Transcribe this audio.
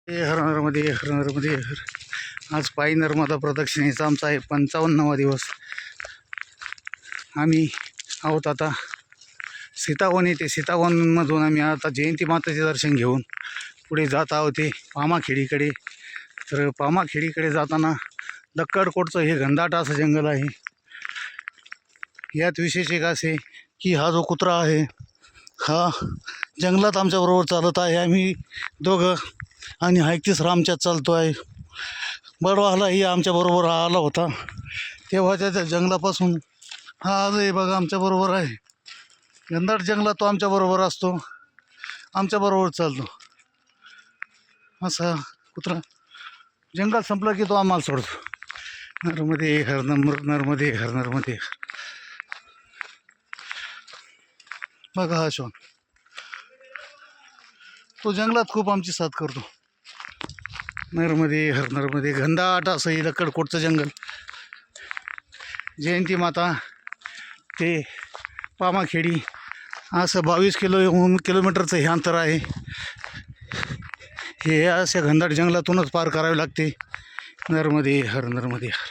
हर नर्मदे हर नर्मदे हर. आज पायी नर्मदा प्रदक्षिणेचा आमचा आहे 55वा दिवस. आम्ही आहोत आता सीतावन येथे. सीतावनमधून आम्ही आता जयंती मातेचे दर्शन घेऊन पुढे जात आहोत ते पामाखेडीकडे. तर पामाखेडीकडे जाताना दक्कडकोटचं हे घनदाट असं जंगल आहे. यात विशेष एक असे की हा जो कुत्रा आहे हा जंगलात आमच्याबरोबर चालत आहे. आम्ही दोघं आणि हा एक तिसरा आमच्यात चालतो आहे. बडवालाही आमच्याबरोबर आला होता तेव्हा त्या जंगलापासून हा आजही बघा आमच्याबरोबर आहे. घनदाट जंगलात तो आमच्याबरोबर असतो, आमच्याबरोबर चालतो. असा कुत्रा जंगल संपलं की तो आम्हाला सोडतो. नर्मदे हर नर्मदे हर नर्मदे हर. बघा हा श्वान तो जंगलात खूप आमची साथ करतो. नर्मदे हर नर्मदे. घनदाट असं हे दक्कडकोटचं जंगल. जयंती माता ते पामाखेडी असं 22 किलोमीटरचं हे अंतर आहे. हे अशा घनदाट जंगलातूनच पार करावे लागते. नर्मदे हर नर्मदे हर.